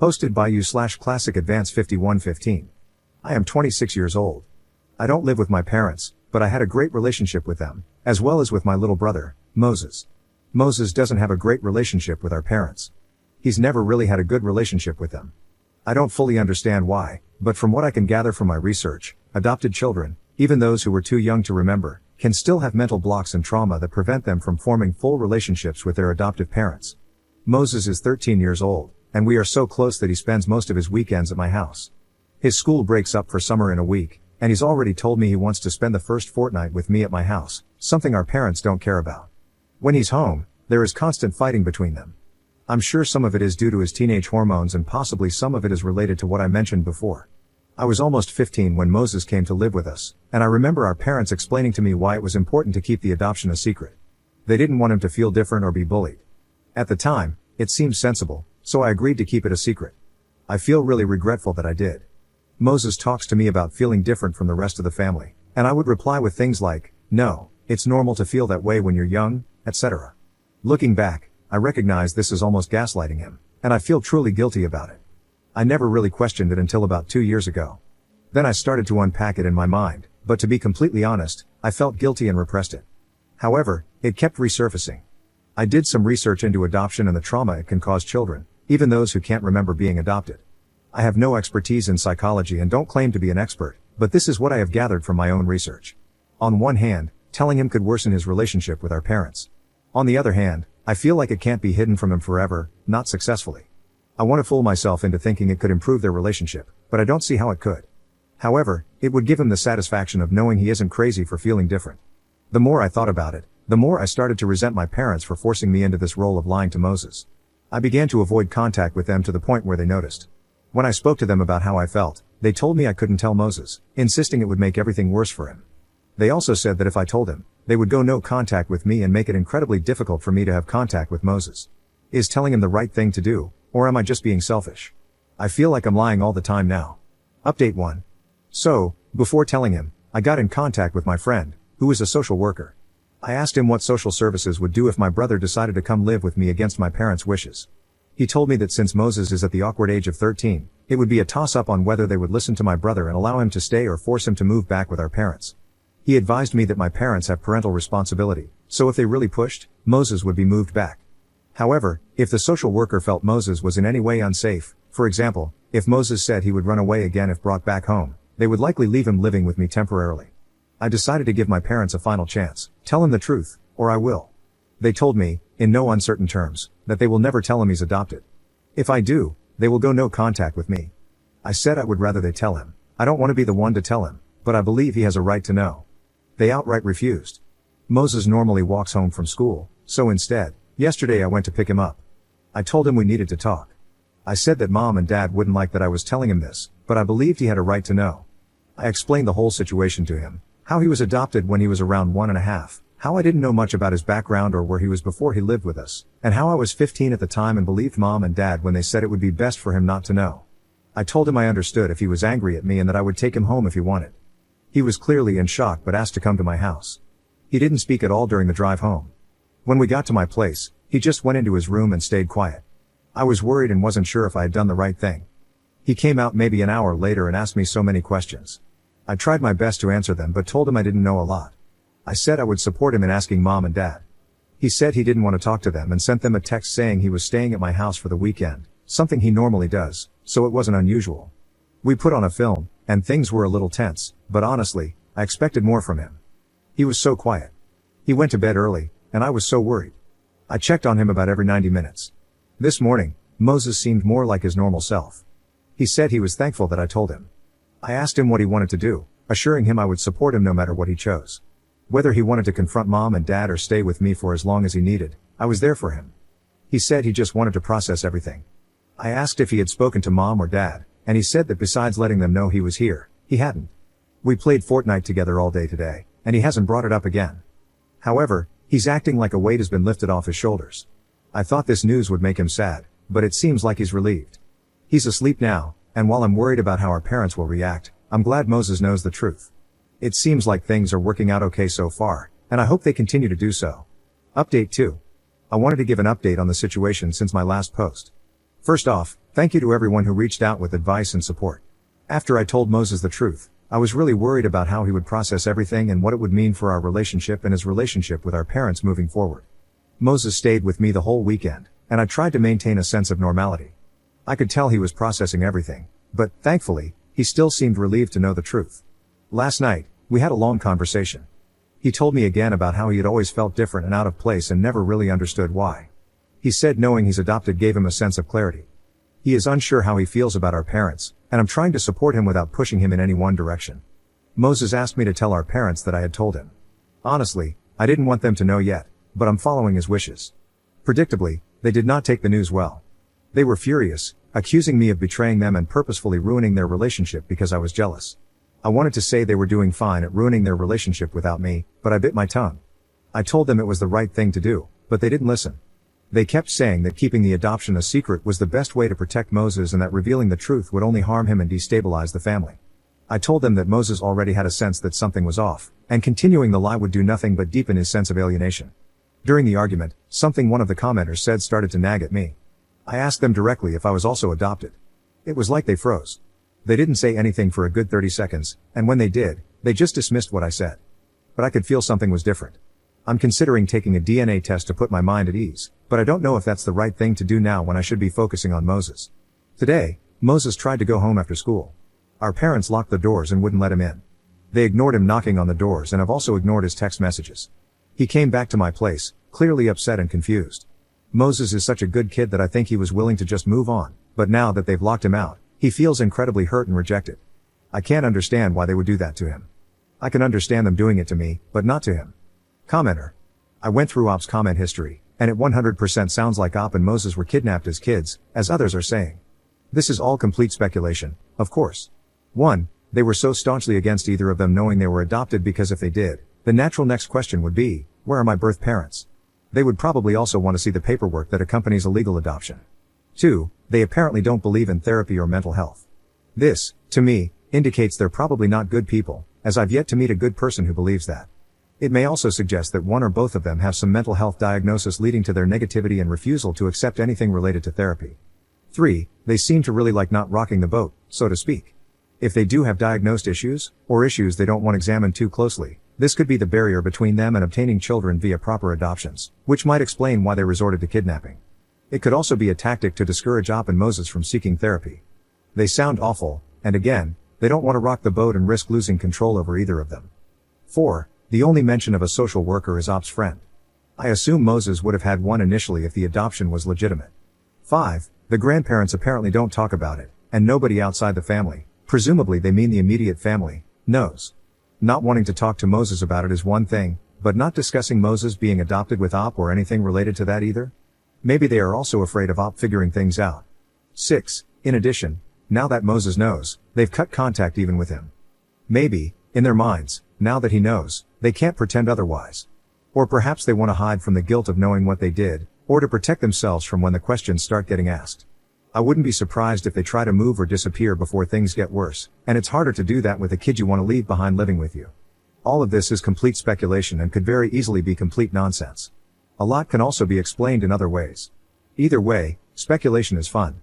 Hosted by you/Classic Advance 5115. I am 26 years old. I don't live with my parents, but I had a great relationship with them, as well as with my little brother, Moses. Moses doesn't have a great relationship with our parents. He's never really had a good relationship with them. I don't fully understand why, but from what I can gather from my research, adopted children, even those who were too young to remember, can still have mental blocks and trauma that prevent them from forming full relationships with their adoptive parents. Moses is 13 years old, and we are so close that he spends most of his weekends at my house. His school breaks up for summer in a week, and he's already told me he wants to spend the first fortnight with me at my house, something our parents don't care about. When he's home, there is constant fighting between them. I'm sure some of it is due to his teenage hormones and possibly some of it is related to what I mentioned before. I was almost 15 when Moses came to live with us, and I remember our parents explaining to me why it was important to keep the adoption a secret. They didn't want him to feel different or be bullied. At the time, it seemed sensible, so I agreed to keep it a secret. I feel really regretful that I did. Moses talks to me about feeling different from the rest of the family, and I would reply with things like, "No, it's normal to feel that way when you're young," etc. Looking back, I recognize this is almost gaslighting him, and I feel truly guilty about it. I never really questioned it until about 2 years ago. Then I started to unpack it in my mind, but to be completely honest, I felt guilty and repressed it. However, it kept resurfacing. I did some research into adoption and the trauma it can cause children, even those who can't remember being adopted. I have no expertise in psychology and don't claim to be an expert, but this is what I have gathered from my own research. On one hand, telling him could worsen his relationship with our parents. On the other hand, I feel like it can't be hidden from him forever, not successfully. I want to fool myself into thinking it could improve their relationship, but I don't see how it could. However, it would give him the satisfaction of knowing he isn't crazy for feeling different. The more I thought about it, the more I started to resent my parents for forcing me into this role of lying to Moses. I began to avoid contact with them to the point where they noticed. When I spoke to them about how I felt, they told me I couldn't tell Moses, insisting it would make everything worse for him. They also said that if I told him, they would go no contact with me and make it incredibly difficult for me to have contact with Moses. Is telling him the right thing to do, or am I just being selfish? I feel like I'm lying all the time now. Update 1. So, before telling him, I got in contact with my friend, who is a social worker. I asked him what social services would do if my brother decided to come live with me against my parents' wishes. He told me that since Moses is at the awkward age of 13, it would be a toss-up on whether they would listen to my brother and allow him to stay or force him to move back with our parents. He advised me that my parents have parental responsibility, so if they really pushed, Moses would be moved back. However, if the social worker felt Moses was in any way unsafe, for example, if Moses said he would run away again if brought back home, they would likely leave him living with me temporarily. I decided to give my parents a final chance, tell him the truth, or I will. They told me, in no uncertain terms, that they will never tell him he's adopted. If I do, they will go no contact with me. I said I would rather they tell him. I don't want to be the one to tell him, but I believe he has a right to know. They outright refused. Moses normally walks home from school, so instead, yesterday I went to pick him up. I told him we needed to talk. I said that Mom and Dad wouldn't like that I was telling him this, but I believed he had a right to know. I explained the whole situation to him. How he was adopted when he was around 1.5, how I didn't know much about his background or where he was before he lived with us, and how I was 15 at the time and believed Mom and Dad when they said it would be best for him not to know. I told him I understood if he was angry at me and that I would take him home if he wanted. He was clearly in shock but asked to come to my house. He didn't speak at all during the drive home. When we got to my place, he just went into his room and stayed quiet. I was worried and wasn't sure if I had done the right thing. He came out maybe an hour later and asked me so many questions. I tried my best to answer them but told him I didn't know a lot. I said I would support him in asking Mom and Dad. He said he didn't want to talk to them and sent them a text saying he was staying at my house for the weekend, something he normally does, so it wasn't unusual. We put on a film, and things were a little tense, but honestly, I expected more from him. He was so quiet. He went to bed early, and I was so worried. I checked on him about every 90 minutes. This morning, Moses seemed more like his normal self. He said he was thankful that I told him. I asked him what he wanted to do, assuring him I would support him no matter what he chose. Whether he wanted to confront Mom and Dad or stay with me for as long as he needed, I was there for him. He said he just wanted to process everything. I asked if he had spoken to Mom or Dad, and he said that besides letting them know he was here, he hadn't. We played Fortnite together all day today, and he hasn't brought it up again. However, he's acting like a weight has been lifted off his shoulders. I thought this news would make him sad, but it seems like he's relieved. He's asleep now, and while I'm worried about how our parents will react, I'm glad Moses knows the truth. It seems like things are working out okay so far, and I hope they continue to do so. Update 2. I wanted to give an update on the situation since my last post. First off, thank you to everyone who reached out with advice and support. After I told Moses the truth, I was really worried about how he would process everything and what it would mean for our relationship and his relationship with our parents moving forward. Moses stayed with me the whole weekend, and I tried to maintain a sense of normality. I could tell he was processing everything, but, thankfully, he still seemed relieved to know the truth. Last night, we had a long conversation. He told me again about how he had always felt different and out of place and never really understood why. He said knowing he's adopted gave him a sense of clarity. He is unsure how he feels about our parents, and I'm trying to support him without pushing him in any one direction. Moses asked me to tell our parents that I had told him. Honestly, I didn't want them to know yet, but I'm following his wishes. Predictably, they did not take the news well. They were furious, accusing me of betraying them and purposefully ruining their relationship because I was jealous. I wanted to say they were doing fine at ruining their relationship without me, but I bit my tongue. I told them it was the right thing to do, but they didn't listen. They kept saying that keeping the adoption a secret was the best way to protect Moses and that revealing the truth would only harm him and destabilize the family. I told them that Moses already had a sense that something was off, and continuing the lie would do nothing but deepen his sense of alienation. During the argument, something one of the commenters said started to nag at me. I asked them directly if I was also adopted. It was like they froze. They didn't say anything for a good 30 seconds, and when they did, they just dismissed what I said. But I could feel something was different. I'm considering taking a DNA test to put my mind at ease, but I don't know if that's the right thing to do now when I should be focusing on Moses. Today, Moses tried to go home after school. Our parents locked the doors and wouldn't let him in. They ignored him knocking on the doors and have also ignored his text messages. He came back to my place, clearly upset and confused. Moses is such a good kid that I think he was willing to just move on, but now that they've locked him out, he feels incredibly hurt and rejected. I can't understand why they would do that to him. I can understand them doing it to me, but not to him. Commenter. I went through Op's comment history, and it 100% sounds like Op and Moses were kidnapped as kids, as others are saying. This is all complete speculation, of course. 1. They were so staunchly against either of them knowing they were adopted because if they did, the natural next question would be, where are my birth parents? They would probably also want to see the paperwork that accompanies a legal adoption. 2. They apparently don't believe in therapy or mental health. This, to me, indicates they're probably not good people, as I've yet to meet a good person who believes that. It may also suggest that one or both of them have some mental health diagnosis leading to their negativity and refusal to accept anything related to therapy. 3. They seem to really like not rocking the boat, so to speak. If they do have diagnosed issues, or issues they don't want examined too closely, this could be the barrier between them and obtaining children via proper adoptions, which might explain why they resorted to kidnapping. It could also be a tactic to discourage Op and Moses from seeking therapy. They sound awful, and again, they don't want to rock the boat and risk losing control over either of them. 4. The only mention of a social worker is Op's friend. I assume Moses would have had one initially if the adoption was legitimate. 5. The grandparents apparently don't talk about it, and nobody outside the family, presumably they mean the immediate family, knows. Not wanting to talk to Moses about it is one thing, but not discussing Moses being adopted with Op or anything related to that either? Maybe they are also afraid of Op figuring things out. 6. In addition, now that Moses knows, they've cut contact even with him. Maybe, in their minds, now that he knows, they can't pretend otherwise. Or perhaps they want to hide from the guilt of knowing what they did, or to protect themselves from when the questions start getting asked. I wouldn't be surprised if they try to move or disappear before things get worse, and it's harder to do that with a kid you want to leave behind living with you. All of this is complete speculation and could very easily be complete nonsense. A lot can also be explained in other ways. Either way, speculation is fun.